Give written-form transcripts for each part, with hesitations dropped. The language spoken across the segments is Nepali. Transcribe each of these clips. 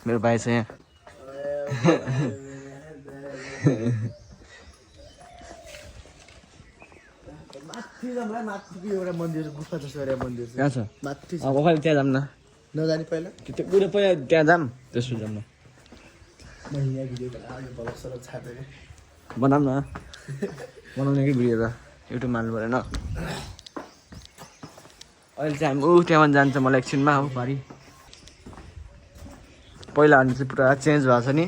मेरो भाइ छ यहाँ माथि एउटा मन्दिर गुफा जस्तो एउटा मन्दिर कहाँ छ माथि कहिले त्यहाँ जाऊँ न नजाने पहिला त्यो पुरै पहिला त्यहाँ जाऊँ त्यसो जाऊँ न महिना भिडियो ब्लग सलग छापेको बनाऊँ न बनाउने कि भिडियो त युट्युबमा हाल्नु परेन अहिले चाहिँ हामी त्यहाँ जान्छ मलाई एकछिनमा हो पारि पहिला हामी चाहिँ पुरा चेन्ज भएको छ नि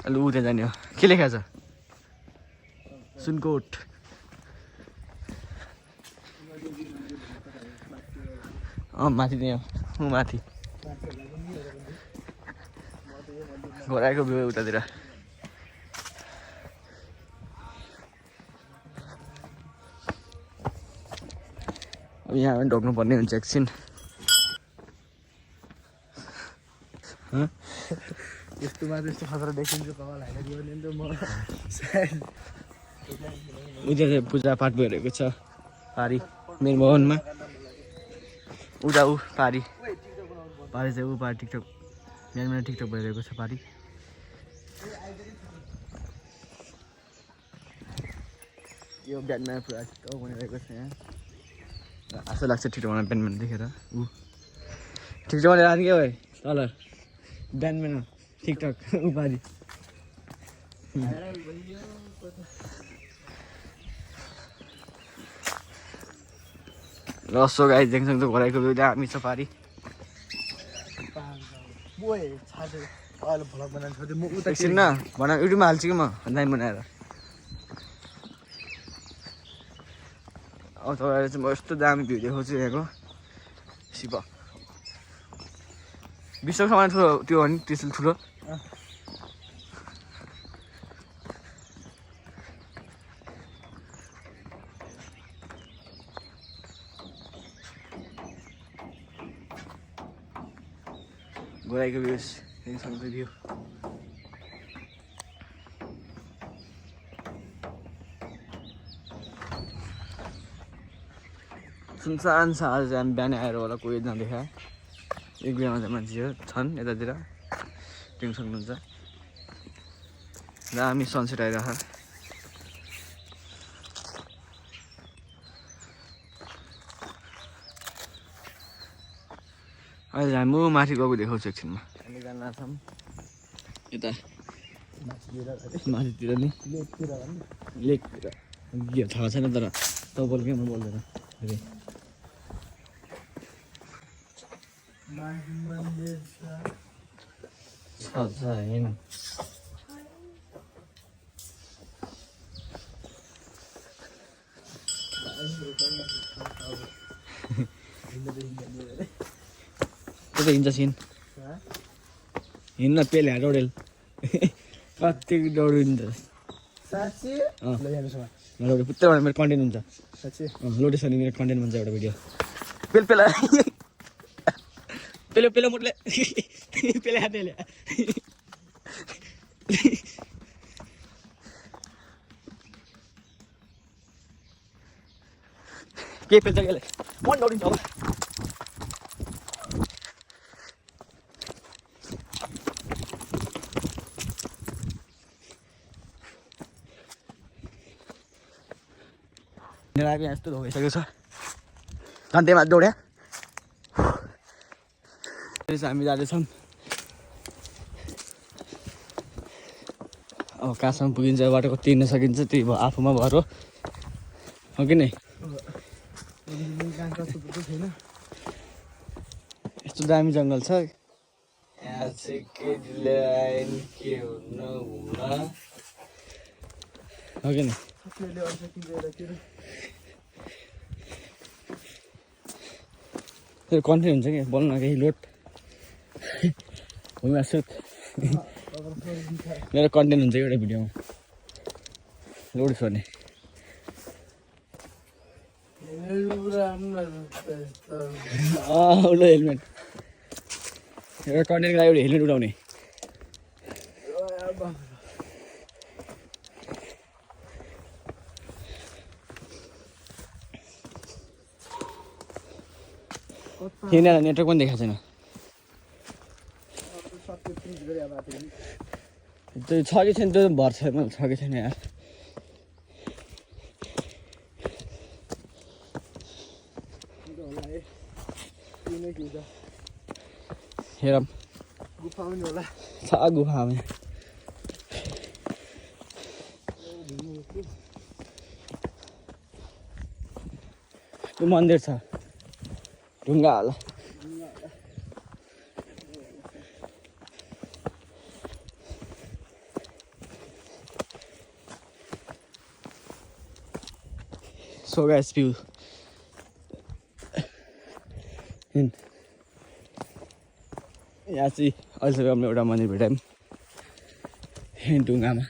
अहिले ऊ त्यहाँ जाने हो के लेखा छ सुनकोट माथि नै हो माथि घोराएको भ्यू उतातिर अब यहाँ पनि ढोक्नु पर्ने हुन्छ एकछिन यस्तो मात्र यस्तो खतरा देखिन्छ कपाल हालेर नि त म उता चाहिँ पूजापाठ भइरहेको छ पारि मेरो भवनमा उता ऊ पारि चाहिँ ऊ पारि टिकटक बिहान टिकटक भइरहेको छ पारि यो बिहानमा पुरा टिकटक भइरहेको छ यहाँ आशा लाग्छ टिकटकमा बिहान देखेर ऊ टिकटकमा लाने के भाइ तल बिहान टिकटक ऊ पारि रसो गाई देख्छौँ त घोराइको भ्यू दामी छ पारि एकछिन न भन युट्युबमा हाल्छु कि म दामी बनाएर अब तपाईँलाई चाहिँ म यस्तो दामी भ्यू देखाउँछु यहाँको शिव विश्वको सामान ठुलो त्यो हो नि त्यस्तो ठुलो घोराइको भ्यू भ्यू सुनसान छ आज हामी बिहान आएर होला कोही नदेखा एक बिहामा चाहिँ मान्छेहरू छन् यतातिर देख्न सक्नुहुन्छ र हामी सनसेट आइरहेको अहिले हामी माथि गएको देखाउँछु एकछिनमा हामी जान लाग्छौँ यता माथितिर नि लेकतिर के थाहा छैन तर तपाईँले के म बोल्दैन त्यो हिँड्छ सिन हिँड्न पेल यहाँ डौडेल कति दौडिन्छ पुत्रै मेरो कन्टेन्ट हुन्छ लोटेसन मेरो कन्टेन्ट भन्छ एउटा भिडियो पेल पेला पेलो पेलो मुटले पेले हातले के पेल्छ केले मन दौडिन्छ होला नेराको यस्तो धोइसकेको छ घन्टेमा दौड्या हामी जाँदैछौँ अब कहाँसम्म पुगिन्छ बाटो कति हिँड्न सकिन्छ त्यही भयो आफूमा भएर हो कि नै यस्तो दामी जङ्गल छ हो कि नै कन्टेन्ट हुन्छ कि बोल्न केही लोड मेरो कन्टेन्ट हुन्छ एउटा भिडियोमा लोड छ भने हेलमेट एउटा कन्टेन्टको लागि एउटा हेलमेट उठाउने हिँडेर नेटवर्क पनि देखाएको छैन त्यो छ कि छैन त्यो भर छैन छ कि छैन यार हेरौँ गुफा पनि होला छ गुफा पनि त्यो मन्दिर छ ढुङ्गा होला So guys, view. यहाँ चाहिँ अहिलेसम्म हामीले एउटा मन्दिर भेट्यौँ ढुङ्गामा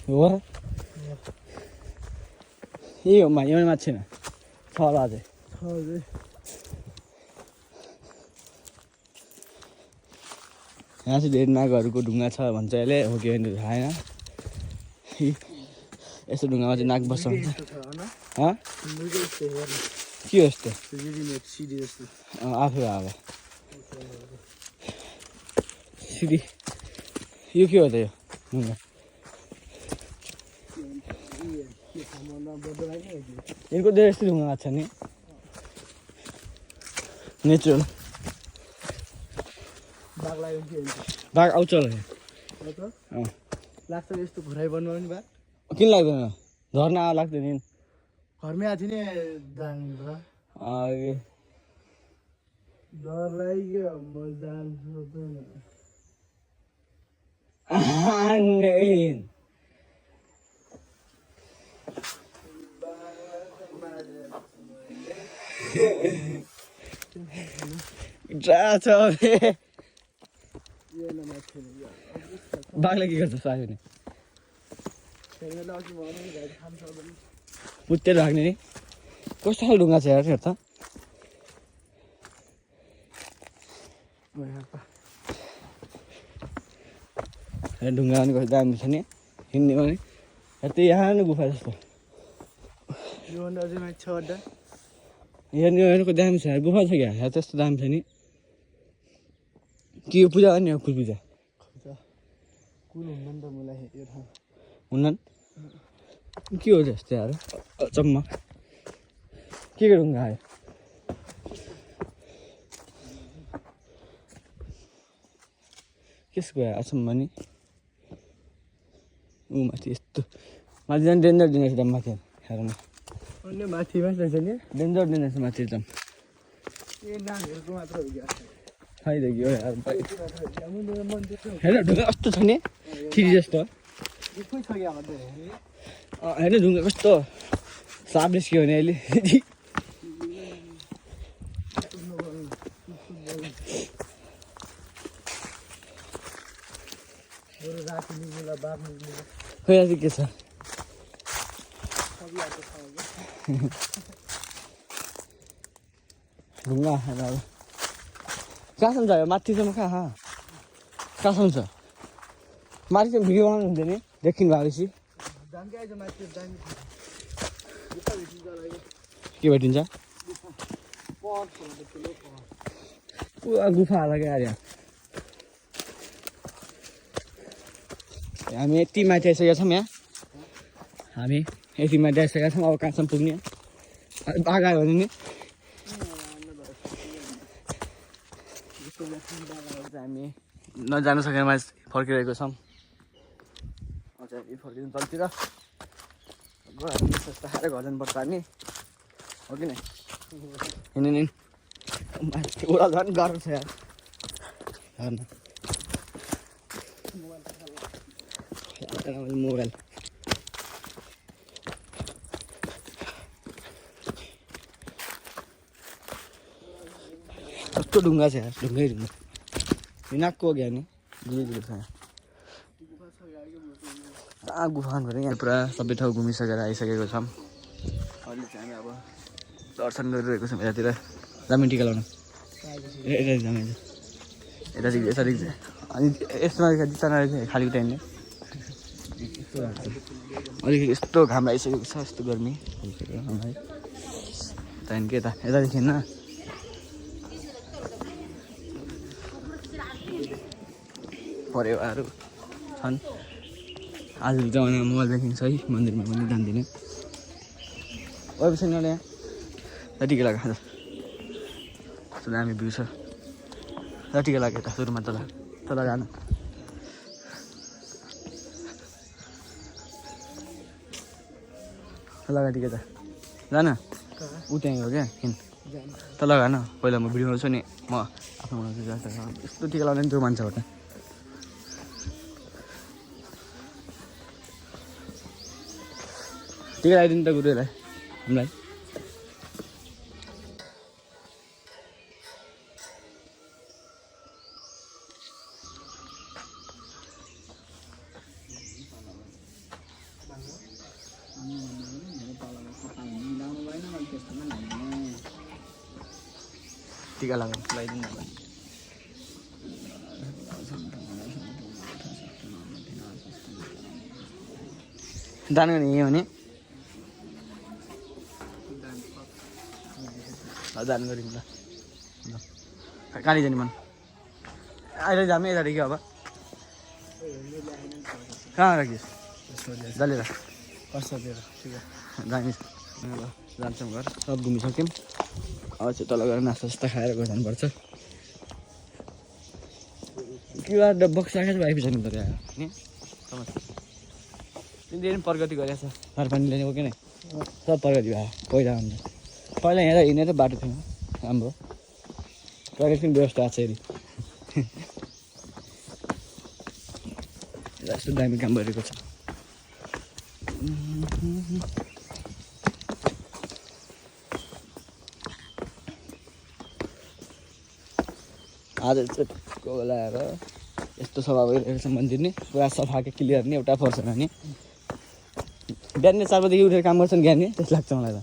हो यही हो यहाँ माथि छैन छ होला अझै यहाँ चाहिँ धेरै नागहरूको ढुङ्गा छ भन्छ यसले हो कि होइन थाहा छैन यस्तो ढुङ्गामा चाहिँ नाग बस्छ भन्छ के हो यस्तो आफै अब सिधी यो के हो त यो ढुङ्गा यिनको धेरै यस्तो ढुङ्गा छ नि नेचुरल बाघ आउँछ होला लाग्छ यस्तो घुराइ बनाउने बा किन लाग्दैन झर्ना लाग्दैन नि घरमै आएको थियो नि जानु डर लाग्यो म जान्छु बाघलाई के गर्छ साह्यो नि पुत्तेर राख्ने नि कस्तो खाले ढुङ्गा छ यार हेर त ढुङ्गा पनि कस्तो दामी छ नि हिँड्ने पनि त्यो यहाँ नै गुफा जस्तो हेर्नेको दामी छ गुफा छ क्या यहाँ त्यस्तो दामी छ नि के यो पूजा गर्ने हो फुल पूजा हुन्न के हो त्यस्तो यार अचम्म के ढुङ्गा आयो कसको आयो अचम्म नि ऊ माथि यस्तो माथि झन् डेन्जर डेन्जर छ माथि हेर्नु माथि मात्रै छ नि डेन्जर डेन्जर छ माथि एकदम खै देखि हो यार हेर्न ढुङ्गा कस्तो छ नि ठिक जस्तो हेर्न ढुङ्गा कस्तो साप निस्क्यो भने अहिले खोइ आज के छ ढुङ्गा कहाँसम्म छ माथिसम्म कहाँसम्म छ माथि चाहिँ भिडियो बनाउनु हुँदैन नि देखिनु भएपछि के भेटिन्छ पुरा गुफा होला क्या अरे हामी यति माथि आइसकेका छौँ यहाँ हामी यति माथि आइसकेका छौँ अब कहाँसम्म पुग्ने बाघ आयो भने नि हामी नजानु सकेर माथि फर्किरहेको छौँ अझ फर्किनु तलतिर सस्तो खाएर घर जानुपर्छ हामी हो कि नै हिँड्नु नि ओह्रालो झन् गाह्रो छ यार हेर्नु मोबाइल कस्तो ढुङ्गा छ यार ढुङ्गै ढुङ्गा नाकको अघि नि धीरे छ कहाँ गुफाहरू यहाँ पुरा सबै ठाउँ घुमिसकेर आइसकेको छौँ अहिले चाहिँ हामी अब दर्शन गरिरहेको छौँ यतातिर जामिन टिका लाउनु यता अनि यसमा जित्ताना रहेछ खाली टाइमले अलिकति यस्तो घाम आइसकेको छ यस्तो गर्मी हामीलाई त्यहाँदेखि के त यतादेखि होइन परेवाहरू छन् आजको जमानामा मोबाइल ब्याङ्किङ छ है मन्दिरमा पनि जान्दिनँ छैन यहाँ जतिको लाग्यो आज कस्तो दामी भ्यू छ जतिको लाग्यो त सुरुमा तल तल जान तल गाडीको त जान ऊ त्यहीँ हो क्या किन तल गा न पहिला म भिडियो बनाउँछु नि म आफ्नो बनाउँछु यस्तो टिका लगाउने नि त्यो मान्छेबाट टिका लगाइदिनु त गुरुलाई हामीलाई टिका लगाइदिनु दान गर्ने यही हो नि दान गरिदिनु ल कहाँ जाने मन अहिले जामे यता कि अब कहाँ राखिस् जलेर पर्सलेर ठिक जाने ल जान्छौँ घर सब घुमिसक्यौँ अब चाहिँ तल गएर नास्ता सास्ता खाएर गएर जानुपर्छ क्युआर बक्स राखेको छ आइपुग्छ नि त त्यहाँ नि तिमीले पनि प्रगति गरेछ घर पानी ल्याउने कि नै सब प्रगति भयो पहिला यहाँ हिँडेर बाटो थिएन राम्रो प्रगति पनि व्यवस्था छ हेरी यस्तो दामी काम गरेको छ आज चाहिँ कोही बेला आएर यस्तो सफा भइरहेको छ मन्दिर नि पुरा सफा क्लियर नि एउटा पर्सन नि बिहान 4 बजीदेखि उठेर काम गर्छन् ज्ञान नि त्यस्तो लाग्छ मलाई त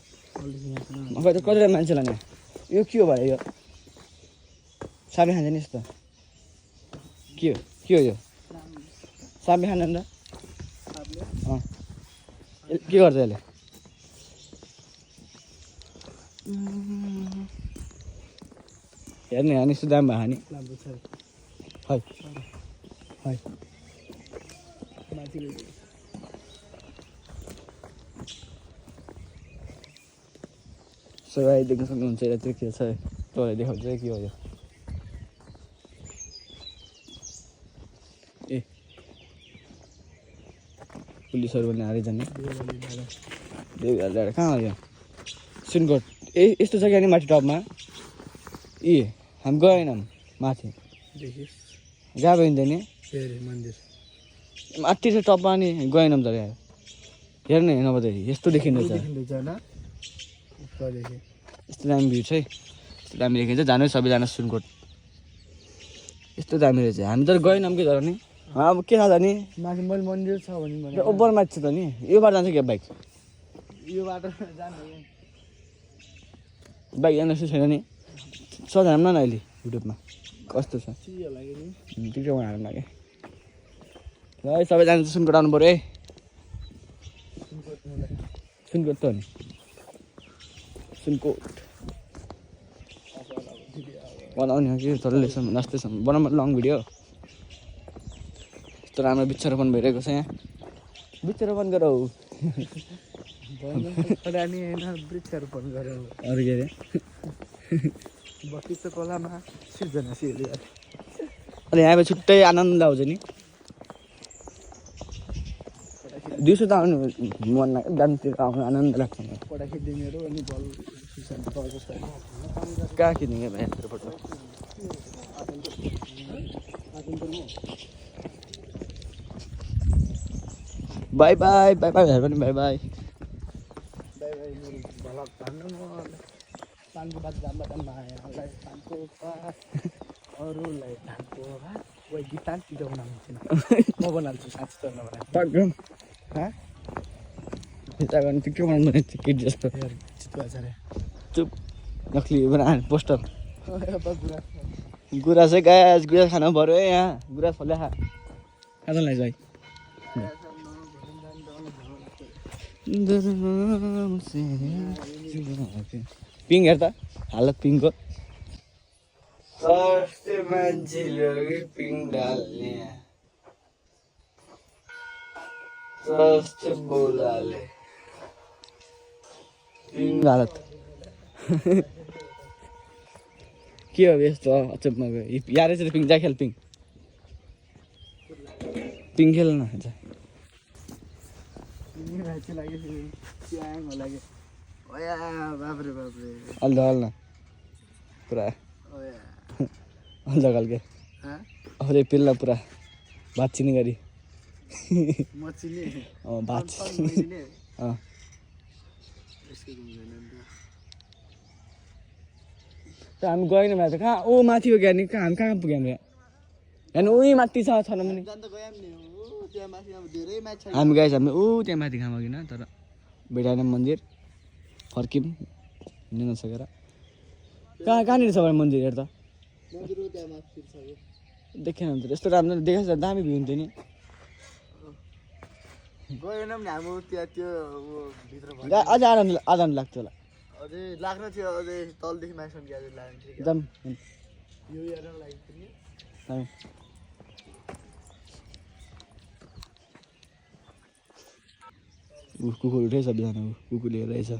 मलाई त कतिवटा मान्छेलाई नि यो के हो भयो यो साबे खान्छ नि यस्तो के हो यो साबे खाँदैन र के गर्छ यसले हेर्ने हानी यस्तो दाम भयो हानी है है सबै देख्न सक्नुहुन्छ यता के छ तँलाई देखाउँछ के हो यो ए पुलिसहरू पनि हारे जाने कहाँ हो यो सुनकोट यस्तो छ क्या नि माथि टपमा हामी गएनौँ माथि जहाँ गइन्छ नि मन्दिर माथि चाहिँ टपमा नि गएनौँ तर यहाँ हेर्नु नभए यस्तो देखिँदैछ यस्तो दामी भ्यू छ है यस्तो दामी देखिन्छ जानु सबैजना सुनकोट यस्तो दामी रहेछ हामी तर गएनौँ कि तर नि अब के थाहा नि माथि मैले मन्दिर छ भने ओभर माथि छ त नि यो बाटो जान्छ क्या बाइक यो बाटो जानु बाइक जानु जस्तो छैन नि सजाम न अहिले युट्युबमा कस्तो छ टिकटकमा हाल्नु लाग्यो ल सबैजना सुनकोट आउनु पऱ्यो है सुनकोट त हो नि सुनकोट बनाउने हो कि डल्लैसम्म लास्टैसम्म बनाउनु लङ भिडियो यस्तो राम्रो वृक्षारोपण भइरहेको छ यहाँ वृक्षारोपण गर हौ वृक्षारोपण गऱ्यो अरू के अरे बगैँचा खोलामा सिर्जना सिर्ली अनि यहाँ छुट्टै आनन्द आउँछ नि दिउँसो त आउनु मन लाग्यो बिहानतिर आउनु आनन्द लाग्छ पटा खिचिदिनेहरू अनि बल कहाँ खिच्ने भाइ यहाँतिरबाट बाई बाई बाई बाई भाइ पनि बाई बाई पानको बात जाँदा मायालाई पानको पास अरूलाई धानको भात कोही गीतान छिटो बनाउँदैन म बनाउँछु साँच्ची त नबनाए टक्क फिर्ता गर्नु के बनाउनु भने केटी जस्तो चितुवा छ अरे चुप नक्ली बनाएर पोस्टर गुराँस है गाइस, गुराँस खानु पर्यो है यहाँ। गुराँस फल्यो खा। खाजा लाग्छ है। पिङ हेर त हालत पिङको। सर्टे मान्छेले पिङ डाल्ने सर्टे बोलाले पिङ हालत के हो यस्तो अचम्मको यारै चाहिँ पिङ जा खेल पिङ पिङ खेल न जा अल्ल अल्ल पुरा अल्ल खालके अरे पिल्ला पुरा भात चिनी गरी भात हामी गएन भने त कहाँ ओ माथि हो ज्ञानी कहाँ हामी कहाँ पुग्यौँ यहाँ हेर्नु उही माथि छ छैन भने हामी गएछ हामी ऊ त्यहाँ माथि खाँमा किन तर भेटाएन मन्दिर फर्क्यौँ हिँड्नु नसकेर कहाँनिर छ भने मन्दिर हेर त देखेन भने त यस्तो राम्रो देखेछ दामी भ्यू हुन्थ्यो नि गएन भने हाम्रो त्यहाँ त्यो अझ आधा लाग्थ्यो होला अझै लाग्न थियो अझै तलदेखि माथिसम्म ग्यारेज लाग्ने थियो एकदम यो हेरेर लागेको थियो कुकुर उठे सबैजना कुकुरले रहेछ